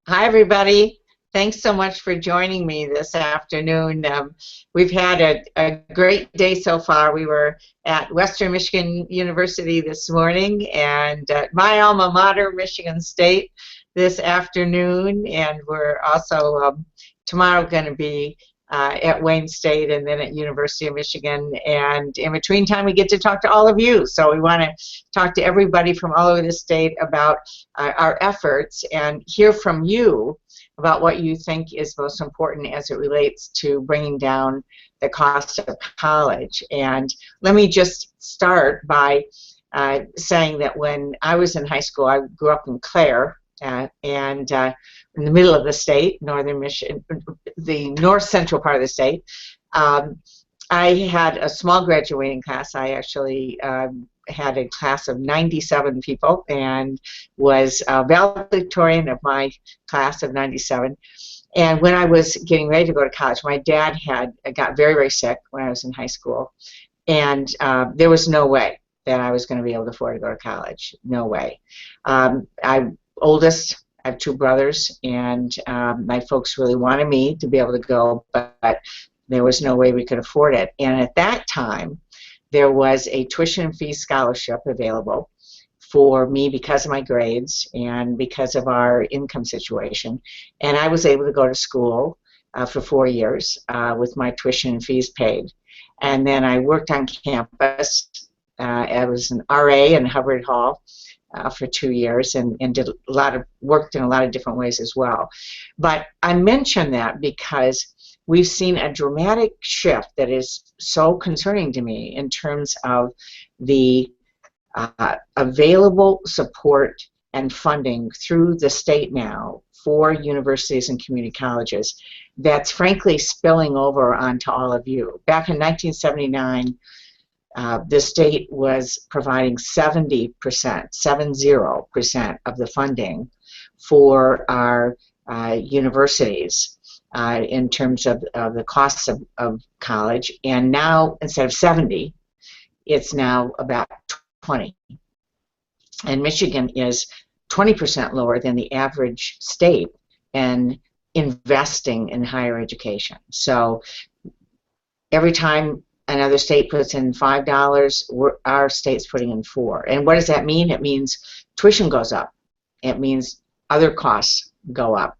Hi, everybody. Thanks so much for joining me this afternoon. We've had a great day so far. We were at Western Michigan University this morning and at my alma mater, Michigan State, this afternoon. And we're also tomorrow going to be at Wayne State and then at University of Michigan. And in between time, we get to talk to all of you. So we want to talk to everybody from all over the state about our efforts and hear from you about what you think is most important as it relates to bringing down the cost of college. And let me just start by saying that when I was in high school, I grew up in Clare, and in the middle of the state, northern Michigan, the north central part of the state. I had a small graduating class. I actually had a class of 97 people and was valedictorian of my class of 97. And when I was getting ready to go to college, my dad got very, very sick when I was in high school. And there was no way that I was going to be able to afford to go to college. No way. I'm oldest. I have two brothers, and my folks really wanted me to be able to go, but there was no way we could afford it. And at that time, there was a tuition and fee scholarship available for me because of my grades and because of our income situation. And I was able to go to school for 4 years with my tuition and fees paid. And then I worked on campus. I was an RA in Hubbard Hall for 2 years and worked in a lot of different ways as well. But I mention that because we've seen a dramatic shift that is so concerning to me in terms of the available support and funding through the state now for universities and community colleges that's frankly spilling over onto all of you. Back in 1979, the state was providing 70% of the funding for our universities in terms of the costs of college, and now instead of 70, it's now about 20. And Michigan is 20% lower than the average state in investing in higher education. So every time another state puts in $5, our state's putting in $4. And what does that mean? It means tuition goes up. It means other costs go up.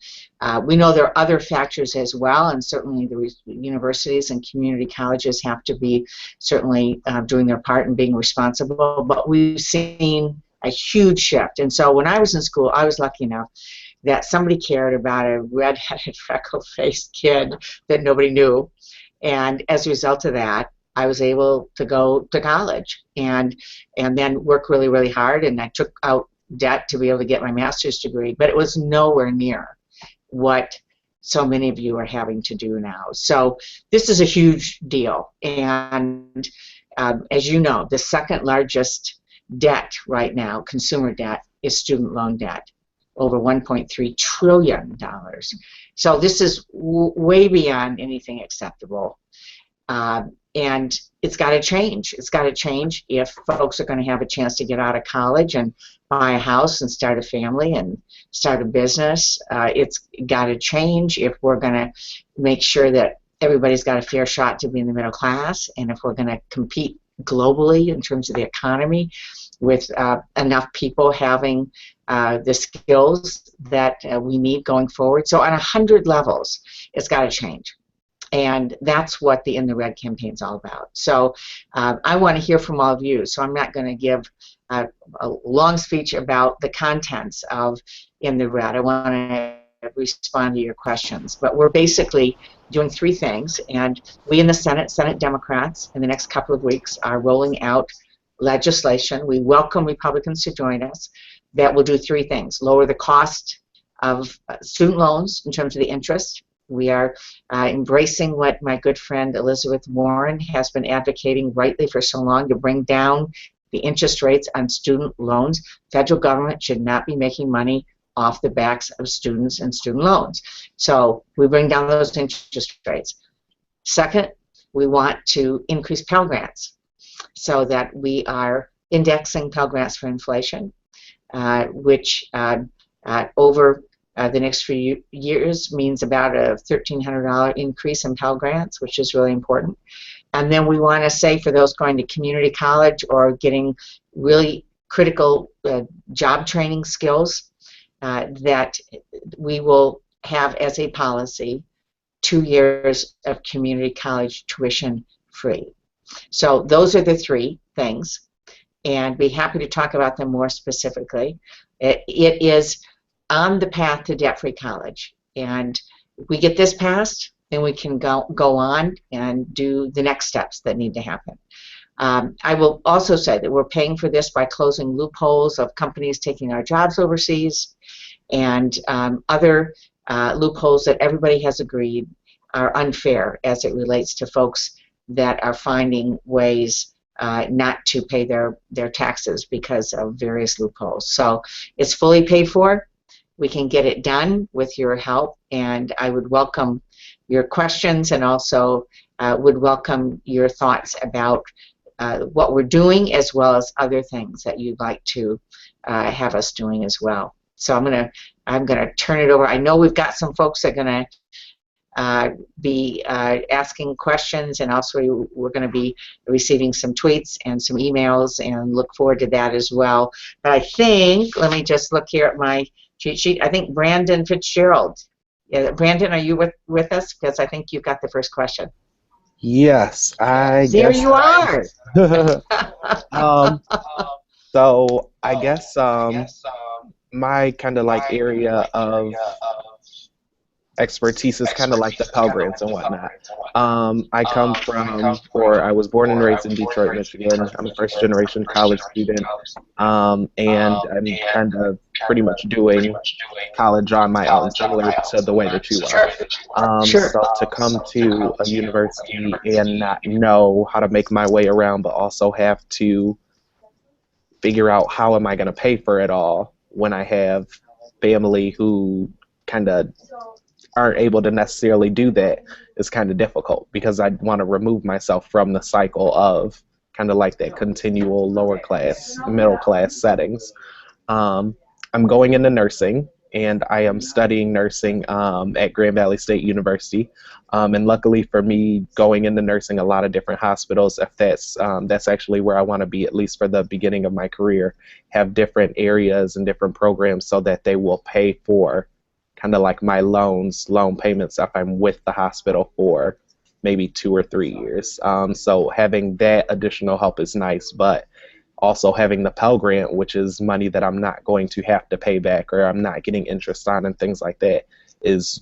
We know there are other factors as well, and certainly the universities and community colleges have to be certainly doing their part in being responsible, but we've seen a huge shift. And so when I was in school, I was lucky enough that somebody cared about a red-headed, freckle-faced kid that nobody knew. And as a result of that, I was able to go to college and then work really, really hard, and I took out debt to be able to get my master's degree, but it was nowhere near what so many of you are having to do now. So this is a huge deal, and as you know, the second largest debt right now, consumer debt, is student loan debt, over $1.3 trillion. So this is way beyond anything acceptable. And it's got to change. It's got to change if folks are going to have a chance to get out of college and buy a house and start a family and start a business. It's got to change if we're going to make sure that everybody's got a fair shot to be in the middle class, and if we're going to compete globally in terms of the economy with enough people having the skills that we need going forward. So on 100 levels, it's got to change. And that's what the In the Red campaign is all about. So I want to hear from all of you. So I'm not going to give a long speech about the contents of In the Red. I want to respond to your questions. But we're basically doing three things. And we in the Senate Democrats, in the next couple of weeks, are rolling out legislation. We welcome Republicans to join us. That will do three things: lower the cost of student loans in terms of the interest. We are embracing what my good friend Elizabeth Warren has been advocating rightly for so long, to bring down the interest rates on student loans. Federal government should not be making money off the backs of students and student loans. So we bring down those interest rates. Second, we want to increase Pell Grants so that we are indexing Pell Grants for inflation. which over the next few years means about a $1,300 increase in Pell Grants, which is really important. And then we want to say for those going to community college or getting really critical job training skills, that we will have as a policy 2 years of community college tuition free. So those are the three things, and be happy to talk about them more specifically. It is on the path to debt-free college, and if we get this passed, then we can go on and do the next steps that need to happen. I will also say that we're paying for this by closing loopholes of companies taking our jobs overseas, and other loopholes that everybody has agreed are unfair as it relates to folks that are finding ways not to pay their taxes because of various loopholes. So it's fully paid for. We can get it done with your help, and I would welcome your questions, and also would welcome your thoughts about what we're doing, as well as other things that you'd like to have us doing as well. So I'm gonna turn it over. I know we've got some folks that are gonna be asking questions, and also we're going to be receiving some tweets and some emails, and look forward to that as well. But I think, let me just look here at my cheat sheet. I think Brandon Fitzgerald. Brandon, are you with us? Because I think you've got the first question. Yes, I There guess. you are. So I guess my kind of like area of expertise is kind of like the Pell Grants and whatnot. I come from, or I was born and raised in Detroit, Michigan. I'm a first generation college student, and I'm kind of pretty much doing college on my own, similar to the way that you are. Sure. So to come to a university and not know how to make my way around, but also have to figure out how am I going to pay for it all when I have family who kind of aren't able to necessarily do that is kind of difficult, because I want to remove myself from the cycle of kind of like that continual lower class, middle class settings. I'm going into nursing, and I am studying nursing at Grand Valley State University. And luckily for me, going into nursing, a lot of different hospitals, if that's actually where I want to be, at least for the beginning of my career, have different areas and different programs so that they will pay for kind of like my loan payments if I'm with the hospital for maybe 2 or 3 years. So having that additional help is nice, but also having the Pell Grant, which is money that I'm not going to have to pay back, or I'm not getting interest on and things like that, it's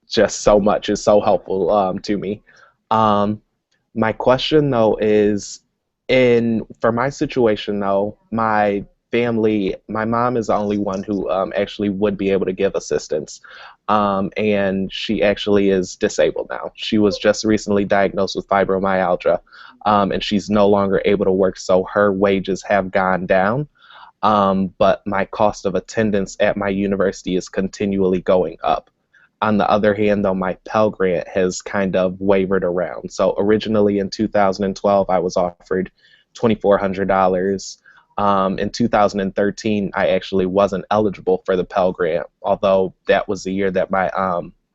just so much. It's so helpful to me. My question though is, for my situation though, my family, my mom is the only one who actually would be able to give assistance, and she actually is disabled now. She was just recently diagnosed with fibromyalgia, and she's no longer able to work, so her wages have gone down, but my cost of attendance at my university is continually going up. On the other hand, though, my Pell Grant has kind of wavered around. So originally in 2012, I was offered $2,400. In 2013, I actually wasn't eligible for the Pell Grant, although that was the year that my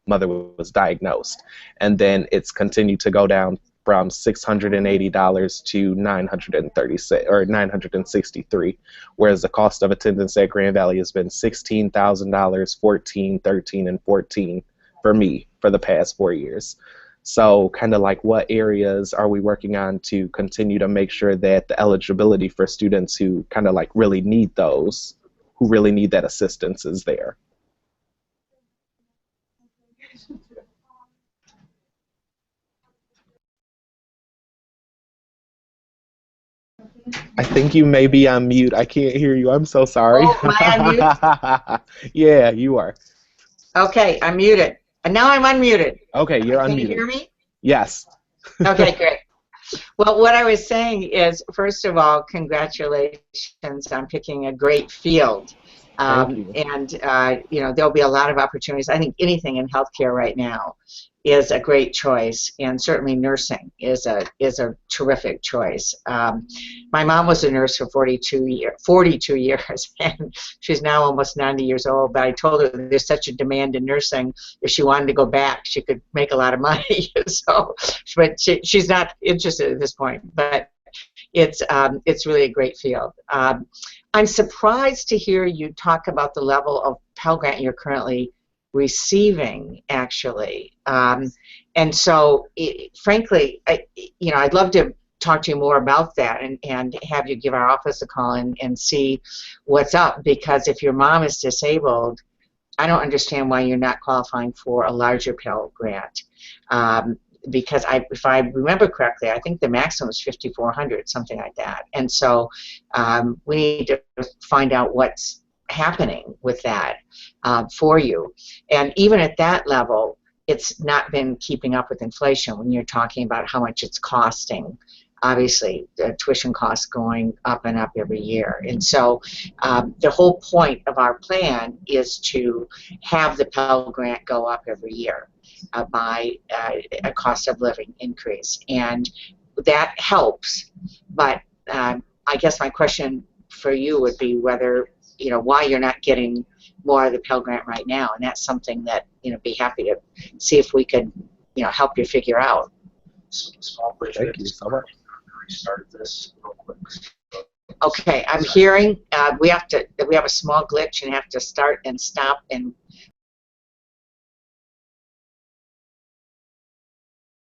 mother was diagnosed. And then it's continued to go down from $680 to $936 or $963, whereas the cost of attendance at Grand Valley has been $16,000, $14,000, $13,000, and $14,000 for me for the past 4 years. So kind of like, what areas are we working on to continue to make sure that the eligibility for students who kind of like really need who really need that assistance is there? I think you may be on mute. I can't hear you. I'm so sorry. Oh, am I on mute? Yeah, you are. Okay, I'm muted. And now I'm unmuted. Okay, you're unmuted. Can you hear me? Yes. Okay, great. Well, what I was saying is, first of all, congratulations on picking a great field. Thank you. And, you know, there'll be a lot of opportunities. I think anything in healthcare right now is a great choice, and certainly nursing is a terrific choice. My mom was a nurse for 42 years, and she's now almost 90 years old. But I told her there's such a demand in nursing. If she wanted to go back, she could make a lot of money. So, but she's not interested at this point. But it's really a great field. I'm surprised to hear you talk about the level of Pell Grant you're currently receiving, actually. And so, frankly, I'd love to talk to you more about that and have you give our office a call and see what's up. Because if your mom is disabled, I don't understand why you're not qualifying for a larger Pell Grant. Because if I remember correctly, I think the maximum is 5,400, something like that. And so we need to find out what's happening with that for you. And even at that level, it's not been keeping up with inflation when you're talking about how much it's costing. Obviously, the tuition costs going up and up every year. And so the whole point of our plan is to have the Pell Grant go up every year by a cost of living increase. And that helps. But I guess my question for you would be whether, why you're not getting more of the Pell Grant right now. And that's something that, be happy to see if we could, help you figure out. Small bridge. Thank you so much. Restart this real quick. Okay, I'm hearing we have a small glitch and have to start and stop and